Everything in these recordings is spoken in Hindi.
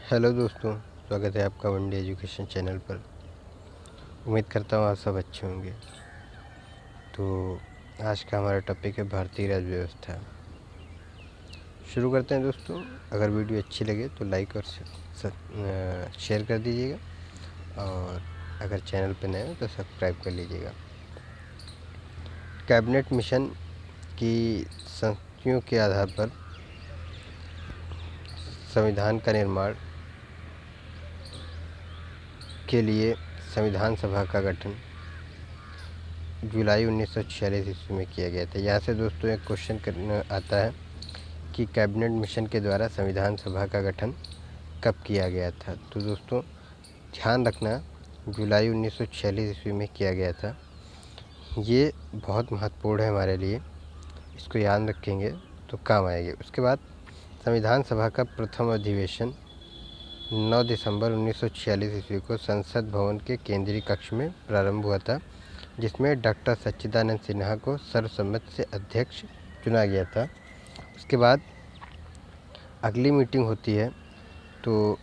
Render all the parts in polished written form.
हेलो दोस्तों, स्वागत है आपका वनडे एजुकेशन चैनल पर। उम्मीद करता हूँ आप सब अच्छे होंगे। तो आज का हमारा टॉपिक है भारतीय राज्य व्यवस्था। शुरू करते हैं दोस्तों। अगर वीडियो अच्छी लगे तो लाइक और शेयर कर दीजिएगा, और अगर चैनल पर नए हो तो सब्सक्राइब कर लीजिएगा। कैबिनेट मिशन की संस्तुतियों के आधार पर संविधान का निर्माण के लिए संविधान सभा का गठन जुलाई 1946 ईस्वी में किया गया था। यहाँ से दोस्तों एक क्वेश्चन करना आता है कि कैबिनेट मिशन के द्वारा संविधान सभा का गठन कब किया गया था। तो दोस्तों ध्यान रखना, जुलाई 1946 ईस्वी में किया गया था। ये बहुत महत्वपूर्ण है हमारे लिए, इसको याद रखेंगे तो काम आएंगे। उसके बाद संविधान सभा का प्रथम अधिवेशन 9 दिसंबर 1946 ईस्वी को संसद भवन के केंद्रीय कक्ष में प्रारंभ हुआ था, जिसमें डॉक्टर सच्चिदानंद सिन्हा को सर्वसम्मति से अध्यक्ष चुना गया था। उसके बाद अगली मीटिंग होती है तो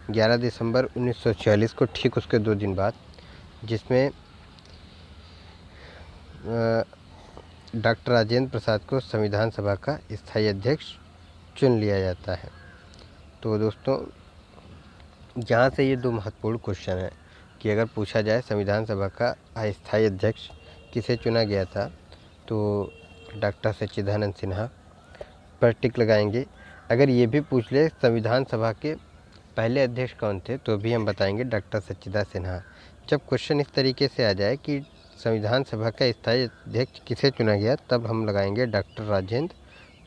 11 दिसंबर 1946 को, ठीक उसके 2 दिन बाद, जिसमें डॉक्टर राजेंद्र प्रसाद को संविधान सभा का स्थायी अध्यक्ष चुन लिया जाता है। तो दोस्तों यहाँ से ये 2 महत्वपूर्ण क्वेश्चन हैं कि अगर पूछा जाए संविधान सभा का अस्थायी अध्यक्ष किसे चुना गया था, तो डॉक्टर सच्चिदानंद सिन्हा पर टिक लगाएंगे। अगर ये भी पूछ ले संविधान सभा के पहले अध्यक्ष कौन थे, तो भी हम बताएंगे डॉक्टर सच्चिदानंद सिन्हा। जब क्वेश्चन इस तरीके से आ जाए कि संविधान सभा का स्थायी अध्यक्ष किसे चुना गया, तब हम लगाएंगे डॉक्टर राजेंद्र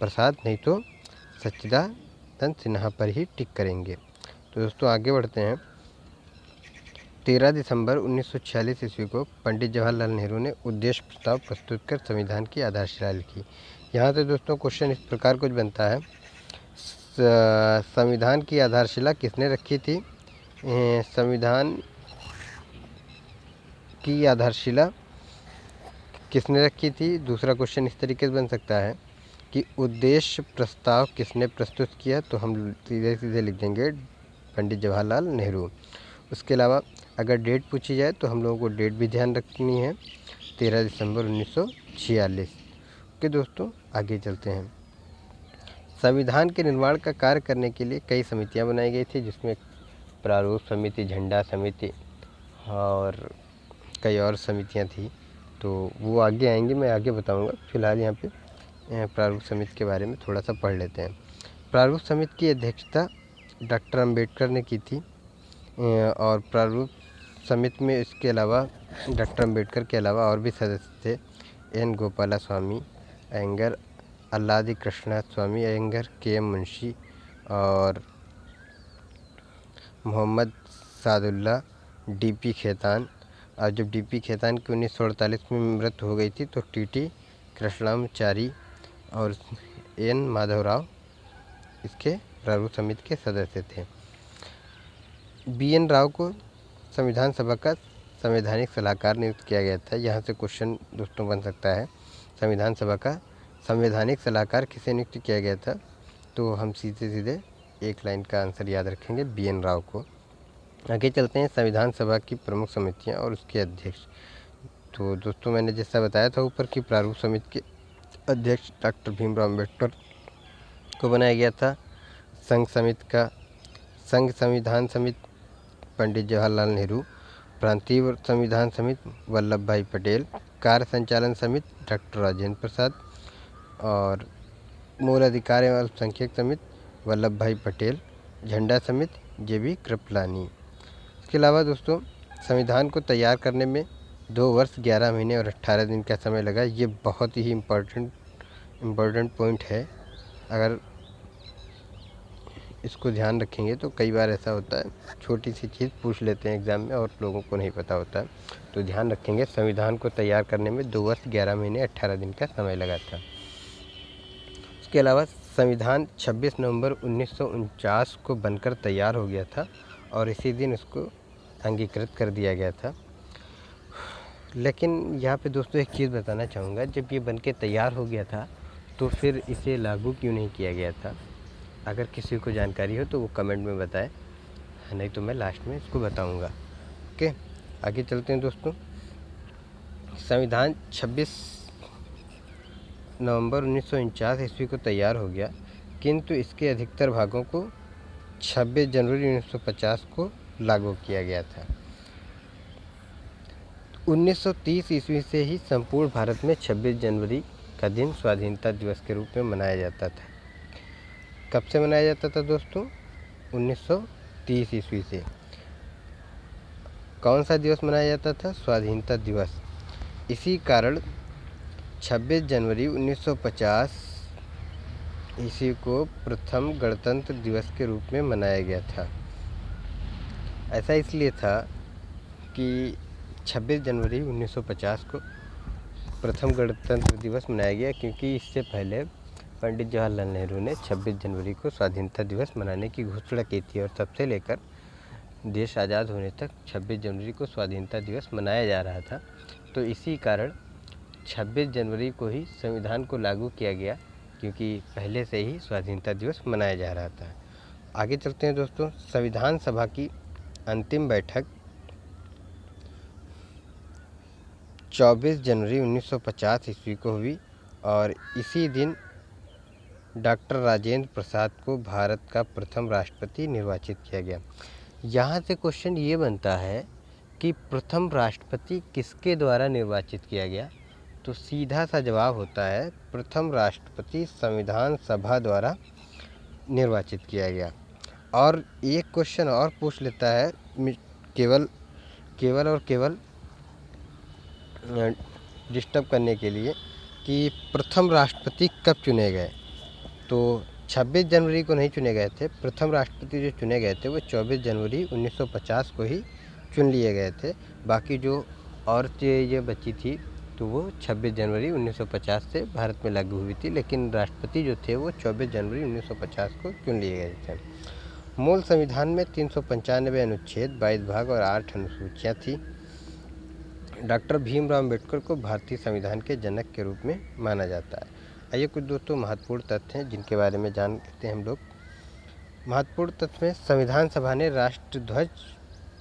प्रसाद, नहीं तो सच्चिदानंद सिन्हा पर ही टिक करेंगे। तो दोस्तों आगे बढ़ते हैं। 13 दिसंबर 1946 ईस्वी को पंडित जवाहरलाल नेहरू ने उद्देश्य प्रस्ताव प्रस्तुत कर संविधान की आधारशिला लिखी। यहाँ से दोस्तों क्वेश्चन इस प्रकार कुछ बनता है, संविधान की आधारशिला किसने रखी थी? संविधान की आधारशिला किसने रखी थी? दूसरा क्वेश्चन इस तरीके से बन सकता है कि उद्देश्य प्रस्ताव किसने प्रस्तुत किया? तो हम सीधे सीधे लिख देंगे पंडित जवाहरलाल नेहरू। उसके अलावा अगर डेट पूछी जाए तो हम लोगों को डेट भी ध्यान रखनी है, 13 दिसंबर 1946। ओके दोस्तों, आगे चलते हैं। संविधान के निर्माण का कार्य करने के लिए कई समितियां बनाई गई थी, जिसमें प्रारूप समिति, झंडा समिति और कई और समितियां थी। तो वो आगे आएंगे, मैं आगे बताऊंगा। फिलहाल यहाँ पे प्रारूप समिति के बारे में थोड़ा सा पढ़ लेते हैं। प्रारूप समिति की अध्यक्षता डॉक्टर अंबेडकर ने की थी, और प्रारूप समिति में इसके अलावा डॉक्टर अंबेडकर के अलावा और भी सदस्य थे। एन गोपाला स्वामी अयंगर, अल्लादी कृष्णनाथ स्वामी अयंगर, के एम मुंशी और मोहम्मद सादुल्ला, डीपी खेतान। और जब डीपी खेतान की 1948 में मृत्यु हो गई थी, तो टीटी कृष्णाचारी और एन माधवराव इसके प्रारूप समिति के सदस्य थे। बीएन राव को संविधान सभा का संवैधानिक सलाहकार नियुक्त किया गया था। यहाँ से क्वेश्चन दोस्तों बन सकता है, संविधान सभा का संवैधानिक सलाहकार किसे नियुक्त किया गया था? तो हम सीधे सीधे एक लाइन का आंसर याद रखेंगे, बीएन राव को। आगे चलते हैं, संविधान सभा की प्रमुख समितियाँ और उसके अध्यक्ष। तो दोस्तों मैंने जैसा बताया था ऊपर की प्रारूप समिति के अध्यक्ष डॉक्टर भीमराव अम्बेडकर को बनाया गया था। संघ संविधान समिति पंडित जवाहरलाल नेहरू, प्रांतीय संविधान समिति वल्लभ भाई पटेल, कार्य संचालन समिति डॉक्टर राजेंद्र प्रसाद, और मूल अधिकार एवं अल्पसंख्यक समिति वल्लभ भाई पटेल, झंडा समिति जेबी कृपलानी। इसके अलावा दोस्तों संविधान को तैयार करने में 2 वर्ष 11 महीने और 18 दिन का समय लगा। ये बहुत ही इम्पोर्टेंट पॉइंट है। अगर इसको ध्यान रखेंगे तो कई बार ऐसा होता है, छोटी सी चीज़ पूछ लेते हैं एग्ज़ाम में और लोगों को नहीं पता होता है। तो ध्यान रखेंगे, संविधान को तैयार करने में 2 वर्ष 11 महीने 18 दिन का समय लगा था। इसके अलावा संविधान 26 नवंबर 1949 को बनकर तैयार हो गया था, और इसी दिन इसको अंगीकृत कर दिया गया था। लेकिन यहाँ पे दोस्तों एक चीज़ बताना चाहूँगा, जब ये बनके तैयार हो गया था तो फिर इसे लागू क्यों नहीं किया गया था? अगर किसी को जानकारी हो तो वो कमेंट में बताएं। नहीं तो मैं लास्ट में इसको बताऊंगा। ओके, आगे चलते हैं दोस्तों। संविधान 26 नवंबर 1949 ईस्वी को तैयार हो गया, किंतु इसके अधिकतर भागों को 26 जनवरी 1950 को लागू किया गया था। 1930 ईस्वी से ही संपूर्ण भारत में 26 जनवरी का दिन स्वाधीनता दिवस के रूप में मनाया जाता था। कब से मनाया जाता था दोस्तों? 1930 ईस्वी से। कौन सा दिवस मनाया जाता था? स्वाधीनता दिवस। इसी कारण 26 जनवरी 1950 ईस्वी को प्रथम गणतंत्र दिवस के रूप में मनाया गया था। ऐसा इसलिए था कि 26 जनवरी 1950 को प्रथम गणतंत्र दिवस मनाया गया, क्योंकि इससे पहले पंडित जवाहरलाल नेहरू ने 26 जनवरी को स्वाधीनता दिवस मनाने की घोषणा की थी, और तब से लेकर देश आज़ाद होने तक 26 जनवरी को स्वाधीनता दिवस मनाया जा रहा था। तो इसी कारण 26 जनवरी को ही संविधान को लागू किया गया, क्योंकि पहले से ही स्वाधीनता दिवस मनाया जा रहा था। आगे चलते हैं दोस्तों। संविधान सभा की अंतिम बैठक 24 जनवरी 1950 ईस्वी को हुई, और इसी दिन डॉक्टर राजेंद्र प्रसाद को भारत का प्रथम राष्ट्रपति निर्वाचित किया गया। यहाँ से क्वेश्चन ये बनता है कि प्रथम राष्ट्रपति किसके द्वारा निर्वाचित किया गया? तो सीधा सा जवाब होता है प्रथम राष्ट्रपति संविधान सभा द्वारा निर्वाचित किया गया। और एक क्वेश्चन और पूछ लेता है केवल डिस्टर्ब करने के लिए कि प्रथम राष्ट्रपति कब चुने गए। तो 26 जनवरी को नहीं चुने गए थे। प्रथम राष्ट्रपति जो चुने गए थे वो 24 जनवरी 1950 को ही चुन लिए गए थे। बाकी जो और चीज़ें बची थी तो वो 26 जनवरी 1950 से भारत में लागू हुई थी, लेकिन राष्ट्रपति जो थे वो 24 जनवरी 1950 को चुन लिए गए थे। मूल संविधान में 395 अनुच्छेद, 22 भाग और 8 अनुसूचियाँ थी। डॉक्टर भीमराव अम्बेडकर को भारतीय संविधान के जनक के रूप में माना जाता है। आइए कुछ दोस्तों महत्वपूर्ण तथ्य हैं जिनके बारे में जान लेते हैं हम लोग। महत्वपूर्ण तथ्य में संविधान सभा ने राष्ट्रध्वज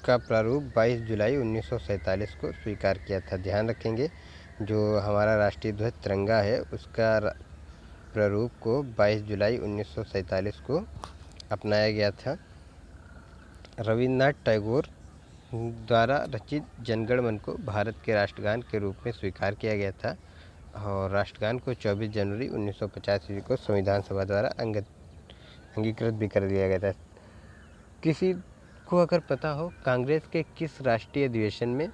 का प्रारूप 22 जुलाई 1947 को स्वीकार किया था। ध्यान रखेंगे, जो हमारा राष्ट्रीय ध्वज तिरंगा है उसका प्रारूप को 22 जुलाई 1947 को अपनाया गया था। रविन्द्रनाथ टैगोर द्वारा रचित जनगण मन को भारत के राष्ट्रगान के रूप में स्वीकार किया गया था, और राष्ट्रगान को 24 जनवरी 1950 ईस्वी को संविधान सभा द्वारा अंगीकृत भी कर दिया गया था। किसी को अगर पता हो कांग्रेस के किस राष्ट्रीय अधिवेशन में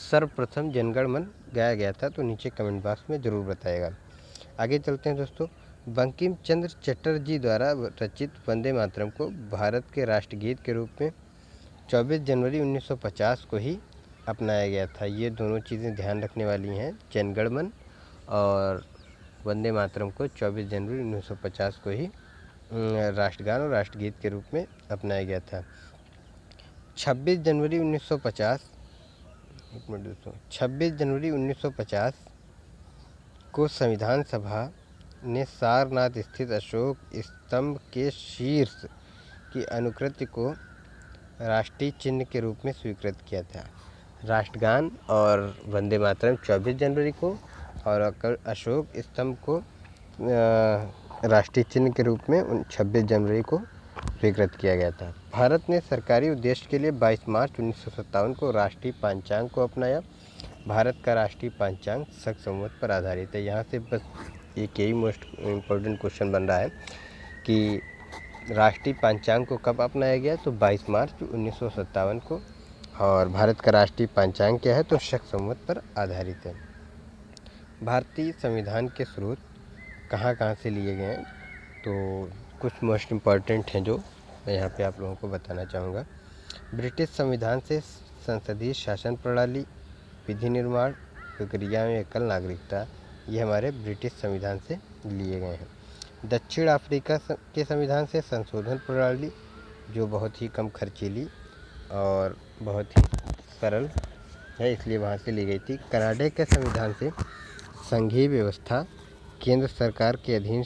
सर्वप्रथम जनगण मन गाया गया था तो नीचे कमेंट बॉक्स में ज़रूर बताएगा। आगे चलते हैं दोस्तों। बंकिम चंद्र चटर्जी द्वारा रचित वंदे मातरम को भारत के राष्ट्रगीत के रूप में 24 जनवरी 1950 को ही अपनाया गया था। ये दोनों चीज़ें ध्यान रखने वाली हैं, जनगण मन और वंदे मातरम को 24 जनवरी 1950 को ही राष्ट्रगान और राष्ट्रगीत के रूप में अपनाया गया था। 26 जनवरी 1950 26 जनवरी 1950 को संविधान सभा ने सारनाथ स्थित अशोक स्तंभ के शीर्ष की अनुकृति को राष्ट्रीय चिन्ह के रूप में स्वीकृत किया था। राष्ट्रगान और वंदे मातरम 24 जनवरी को और अशोक स्तंभ को राष्ट्रीय चिन्ह के रूप में 26 जनवरी को स्वीकृत किया गया था। भारत ने सरकारी उद्देश्य के लिए 22 मार्च 1957 को राष्ट्रीय पंचांग को अपनाया। भारत का राष्ट्रीय पंचांग शक संवत पर आधारित है। यहाँ से बस एक यही मोस्ट इम्पोर्टेंट क्वेश्चन बन रहा है कि राष्ट्रीय पंचांग को कब अपनाया गया, तो 22 मार्च 1957 को, और भारत का राष्ट्रीय पंचांग क्या है तो शक संवत पर आधारित है। भारतीय संविधान के स्रोत कहाँ कहाँ से लिए गए हैं, तो कुछ मोस्ट इम्पॉर्टेंट हैं जो मैं यहाँ पे आप लोगों को बताना चाहूँगा। ब्रिटिश संविधान से संसदीय शासन प्रणाली, विधि निर्माण, प्रक्रिया में एकल नागरिकता, ये हमारे ब्रिटिश संविधान से लिए गए हैं। दक्षिण अफ्रीका के संविधान से संशोधन प्रणाली, जो बहुत ही कम खर्चीली और बहुत ही सरल है, इसलिए वहाँ से ली गई थी। कनाडा के संविधान से संघीय व्यवस्था, केंद्र सरकार के अधीन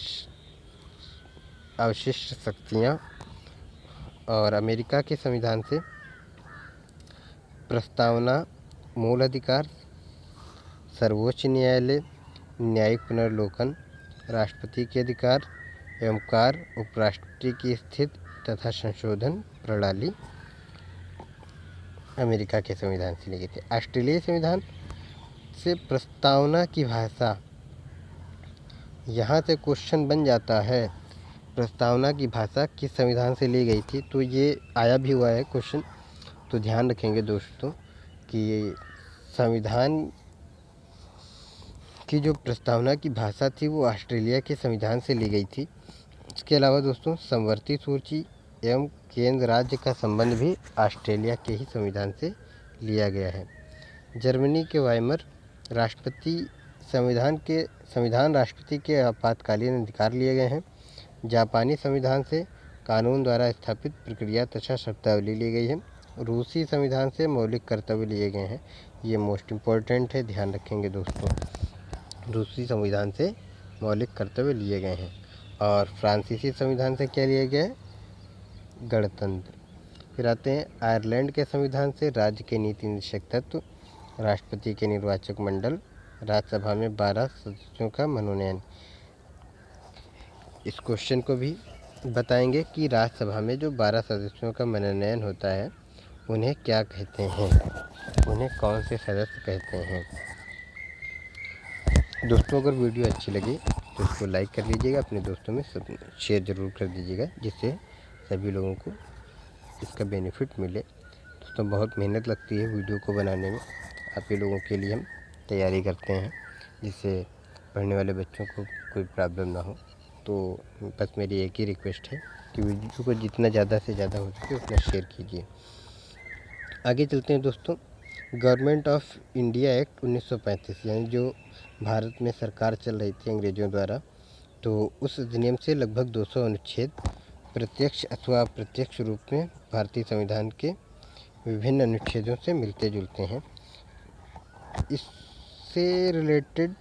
अवशिष्ट शक्तियाँ और अमेरिका के संविधान से प्रस्तावना, मूल अधिकार, सर्वोच्च न्यायालय, न्यायिक पुनर्लोकन, राष्ट्रपति के अधिकार एवं कार्य, उपराष्ट्रपति की स्थिति तथा संशोधन प्रणाली अमेरिका के संविधान से ली गई थी। ऑस्ट्रेलियाई संविधान से प्रस्तावना की भाषा, यहाँ से क्वेश्चन बन जाता है प्रस्तावना की भाषा किस संविधान से ली गई थी, तो ये आया भी हुआ है क्वेश्चन। तो ध्यान रखेंगे दोस्तों कि संविधान की जो प्रस्तावना की भाषा थी वो ऑस्ट्रेलिया के संविधान से ली गई थी। इसके अलावा दोस्तों समवर्ती सूची एवं केंद्र राज्य का संबंध भी ऑस्ट्रेलिया के ही संविधान से लिया गया है। जर्मनी के वाइमर राष्ट्रपति संविधान राष्ट्रपति के आपातकालीन अधिकार लिए गए हैं। जापानी संविधान से कानून द्वारा स्थापित प्रक्रिया तथा शब्दावली ली गई है। रूसी संविधान से मौलिक कर्तव्य लिए गए हैं। ये मोस्ट इम्पोर्टेंट है, ध्यान रखेंगे दोस्तों। रूसी संविधान से मौलिक कर्तव्य लिए गए हैं। और फ्रांसीसी संविधान से क्या लिया गया है? गणतंत्र। फिर आते हैं आयरलैंड के संविधान से राज्य के नीति निदेशक तत्व, राष्ट्रपति के निर्वाचक मंडल, राज्यसभा में 12 सदस्यों का मनोनयन। इस क्वेश्चन को भी बताएंगे कि राज्यसभा में जो 12 सदस्यों का मनोनयन होता है उन्हें क्या कहते हैं, उन्हें कौन से सदस्य कहते हैं। दोस्तों अगर वीडियो अच्छी लगे तो इसको लाइक कर लीजिएगा, अपने दोस्तों में सब शेयर ज़रूर कर दीजिएगा, जिससे सभी लोगों को इसका बेनिफिट मिले। दोस्तों बहुत मेहनत लगती है वीडियो को बनाने में, आप ही लोगों के लिए हम तैयारी करते हैं जिससे पढ़ने वाले बच्चों को कोई प्रॉब्लम ना हो। तो बस मेरी एक ही रिक्वेस्ट है कि वीडियो को जितना ज़्यादा से ज़्यादा हो सके उतना शेयर कीजिए। आगे चलते हैं दोस्तों। गवर्नमेंट ऑफ इंडिया एक्ट 1935, यानी जो भारत में सरकार चल रही थी अंग्रेज़ों द्वारा, तो उस अधिनियम से लगभग 200 अनुच्छेद प्रत्यक्ष अथवा अप्रत्यक्ष रूप में भारतीय संविधान के विभिन्न अनुच्छेदों से मिलते जुलते हैं। इससे रिलेटेड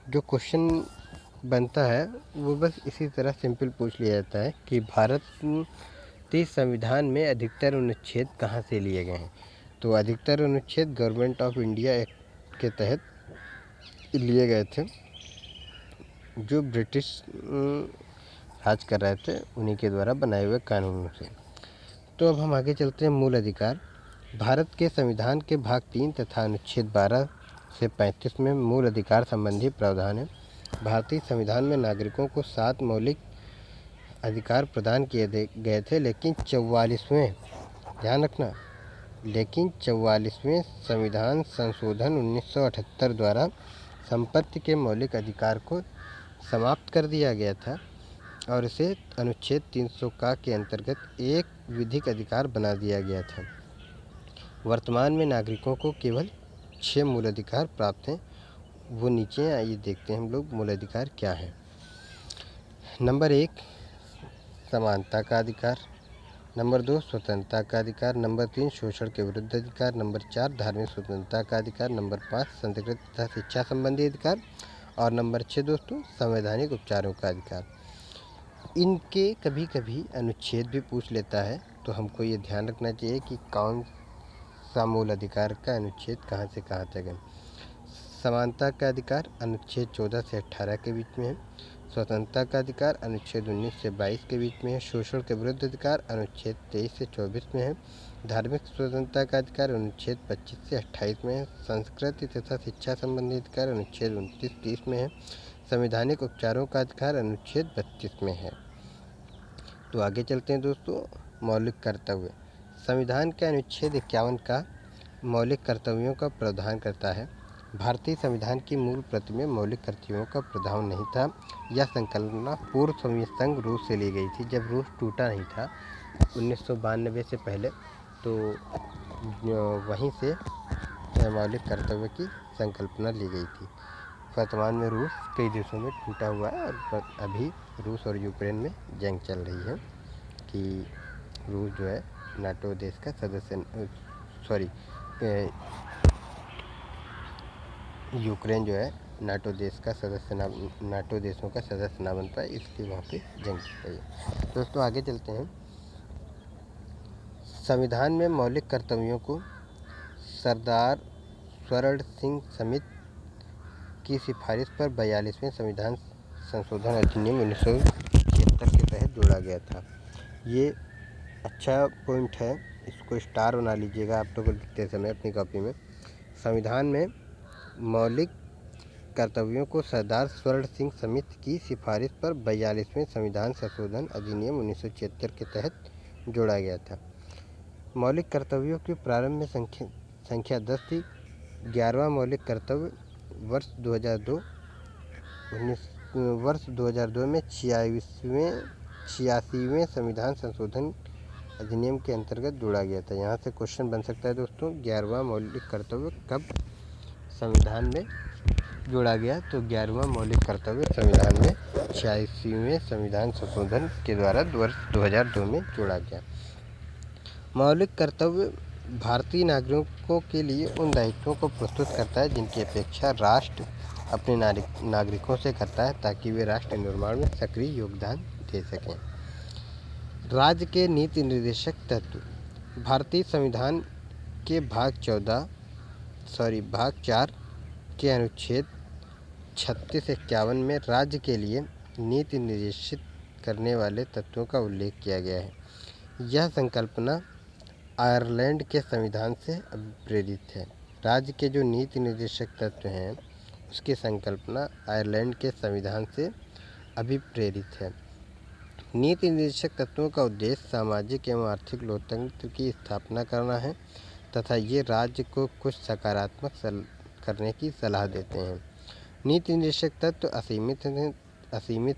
जो क्वेश्चन बनता है वो बस इसी तरह सिंपल पूछ लिया जाता है कि भारतीय संविधान में अधिकतर अनुच्छेद कहाँ से लिए गए हैं। तो अधिकतर अनुच्छेद गवर्नमेंट ऑफ इंडिया एक्ट के तहत लिए गए थे, जो ब्रिटिश राज कर रहे थे उन्हीं के द्वारा बनाए हुए कानूनों से। तो अब हम आगे चलते हैं। मूल अधिकार। भारत के संविधान के भाग 3 तथा अनुच्छेद 12 से 35 में मूल अधिकार संबंधी प्रावधान है। भारतीय संविधान में नागरिकों को 7 मौलिक अधिकार प्रदान किए गए थे, लेकिन 44वें, ध्यान रखना, लेकिन 44वें संविधान संशोधन 1978 द्वारा संपत्ति के मौलिक अधिकार को समाप्त कर दिया गया था और इसे अनुच्छेद 300 का के अंतर्गत एक विधिक अधिकार बना दिया गया था। वर्तमान में नागरिकों को केवल 6 मूल अधिकार प्राप्त हैं। वो नीचे हैं, आइए देखते हैं हम लोग मूल अधिकार क्या है। नंबर 1 समानता का अधिकार, नंबर 2 स्वतंत्रता का अधिकार, नंबर 3 शोषण के विरुद्ध अधिकार, नंबर 4 धार्मिक स्वतंत्रता का अधिकार, नंबर 5 संस्कृति तथा शिक्षा संबंधी अधिकार और नंबर 6 दोस्तों संवैधानिक उपचारों का अधिकार। इनके कभी कभी अनुच्छेद भी पूछ लेता है, तो हमको ये ध्यान रखना चाहिए कि कौन सा मूल अधिकार का अनुच्छेद कहाँ से कहाँ तक है। समानता का अधिकार अनुच्छेद 14 से 18 के बीच में है। स्वतंत्रता का अधिकार अनुच्छेद 19 से 22 के बीच में है। शोषण के विरुद्ध अधिकार अनुच्छेद 23 से 24 में है। धार्मिक स्वतंत्रता का अधिकार अनुच्छेद 25 से 28 में है। संस्कृति तथा शिक्षा संबंधी अधिकार अनुच्छेद 29-30 में है। संवैधानिक उपचारों का अधिकार अनुच्छेद 32 में है। तो आगे चलते हैं दोस्तों। मौलिक कर्तव्य। संविधान के अनुच्छेद 51 का मौलिक कर्तव्यों का प्रावधान करता है। भारतीय संविधान की मूल प्रति में मौलिक कर्तव्यों का प्रावधान नहीं था। यह संकल्पना पूर्व सोवियत संघ रूस से ली गई थी, जब रूस टूटा नहीं था 1992 से पहले, तो वहीं से मौलिक कर्तव्य की संकल्पना ली गई थी। वर्तमान में रूस कई देशों में टूटा हुआ है और अभी रूस और यूक्रेन में जंग चल रही है कि रूस जो है नाटो देश का सदस्य, यूक्रेन जो है नाटो देश का सदस्य ना, नाटो देशों का सदस्य ना बन पाए, इसलिए वहाँ पे जंग चल रही है। दोस्तों आगे चलते हैं। संविधान में मौलिक कर्तव्यों को सरदार स्वर्ण सिंह समिति की सिफारिश पर 42वें संविधान संशोधन अधिनियम 1976 के तहत जोड़ा गया था। ये अच्छा पॉइंट है, इसको स्टार बना लीजिएगा आप लोग लिखते समय अपनी कॉपी में। संविधान में मौलिक कर्तव्यों को सरदार स्वर्ण सिंह समिति की सिफारिश पर 42वें संविधान संशोधन अधिनियम 1976 के तहत जोड़ा गया था। मौलिक कर्तव्यों की प्रारंभ में संख्या 10 थी। 11वां मौलिक कर्तव्य वर्ष 2002 में 86वें संविधान संशोधन अधिनियम के अंतर्गत जोड़ा गया था। यहाँ से क्वेश्चन बन सकता है दोस्तों, 11वां मौलिक कर्तव्य कब संविधान में जोड़ा गया? तो 11वां मौलिक कर्तव्य संविधान में 86वें संविधान संशोधन के द्वारा वर्ष 2002 में जोड़ा गया। मौलिक कर्तव्य भारतीय नागरिकों के लिए उन दायित्वों को प्रस्तुत करता है जिनकी अपेक्षा राष्ट्र अपने नागरिकों से करता है ताकि वे राष्ट्र निर्माण में सक्रिय योगदान दे सकें। राज्य के नीति निर्देशक तत्व भारतीय संविधान के भाग 4 के अनुच्छेद 36-51 में राज्य के लिए नीति निर्देशित करने वाले तत्वों का उल्लेख किया गया है। यह संकल्पना आयरलैंड के संविधान से प्रेरित है। राज्य के जो नीति निर्देशक तत्व हैं उसकी संकल्पना आयरलैंड के संविधान से अभिप्रेरित है। नीति निर्देशक तत्वों का उद्देश्य सामाजिक एवं आर्थिक लोकतंत्र की स्थापना करना है तथा ये राज्य को कुछ सकारात्मक करने की सलाह देते हैं। नीति निर्देशक तत्व असीमित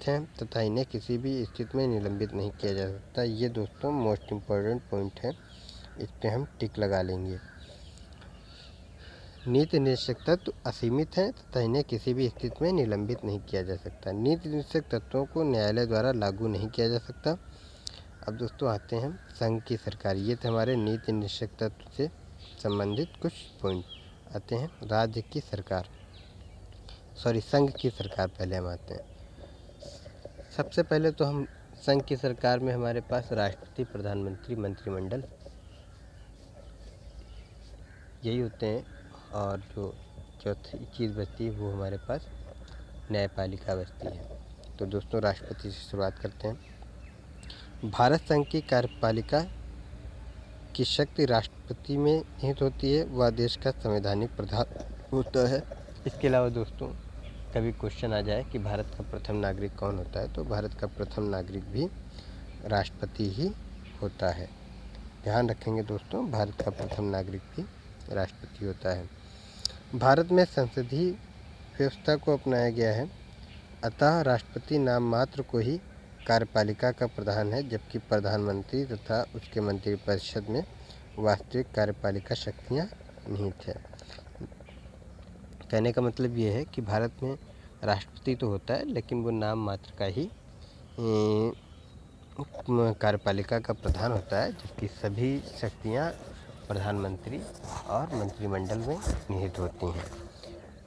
हैं तथा इन्हें किसी भी स्थिति में निलंबित नहीं किया जा सकता। ये दोस्तों मोस्ट इम्पोर्टेंट पॉइंट है, इस पर हम टिक लगा लेंगे। नीति निर्देशक तत्व असीमित हैं तथा इन्हें किसी भी स्थिति में निलंबित नहीं किया जा सकता। नीति निर्देशक तत्वों को न्यायालय द्वारा लागू नहीं किया जा सकता। अब दोस्तों आते हैं संघ की सरकार। ये थे हमारे नीति निर्देशक तत्व से संबंधित कुछ पॉइंट। आते हैं राज्य की सरकार, संघ की सरकार पहले हम आते हैं। सबसे पहले तो हम संघ की सरकार में हमारे पास राष्ट्रपति, प्रधानमंत्री, मंत्रिमंडल यही होते हैं और जो चौथी चीज़ बचती है वो हमारे पास न्यायपालिका बचती है। तो दोस्तों राष्ट्रपति से शुरुआत करते हैं। भारत संघ की कार्यपालिका की शक्ति राष्ट्रपति में निहित होती है। वह देश का संवैधानिक प्रधान होता है। इसके अलावा दोस्तों कभी क्वेश्चन आ जाए कि भारत का प्रथम नागरिक कौन होता है, तो भारत का प्रथम नागरिक भी राष्ट्रपति ही होता है। ध्यान रखेंगे दोस्तों, भारत का प्रथम नागरिक भी राष्ट्रपति होता है। भारत में संसदीय व्यवस्था को अपनाया गया है, अतः राष्ट्रपति नाम मात्र को ही कार्यपालिका का प्रधान है, जबकि प्रधानमंत्री तथा उसके मंत्रिपरिषद में वास्तविक कार्यपालिका शक्तियाँ निहित है। कहने का मतलब ये है कि भारत में राष्ट्रपति तो होता है लेकिन वो नाम मात्र का ही कार्यपालिका का प्रधान होता है, जबकि सभी शक्तियाँ प्रधानमंत्री और मंत्रिमंडल में निहित होती हैं।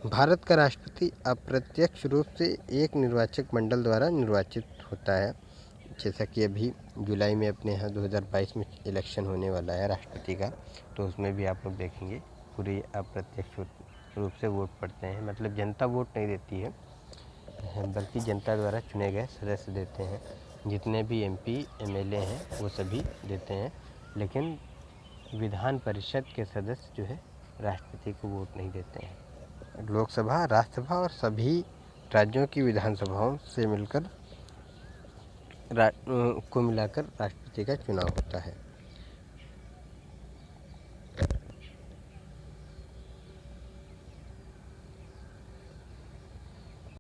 भारत का राष्ट्रपति अप्रत्यक्ष रूप से एक निर्वाचक मंडल द्वारा निर्वाचित होता है। जैसा कि अभी जुलाई में अपने यहाँ 2022 में इलेक्शन होने वाला है राष्ट्रपति का, तो उसमें भी आप लोग देखेंगे पूरे अप्रत्यक्ष रूप से वोट पड़ते हैं। मतलब जनता वोट नहीं देती है बल्कि जनता द्वारा चुने गए सदस्य देते हैं। जितने भी MP MLA हैं वो सभी देते हैं, लेकिन विधान परिषद के सदस्य जो है राष्ट्रपति को वोट नहीं देते हैं। लोकसभा, राज्यसभा और सभी राज्यों की विधानसभाओं से मिलकर को मिलाकर राष्ट्रपति का चुनाव होता है।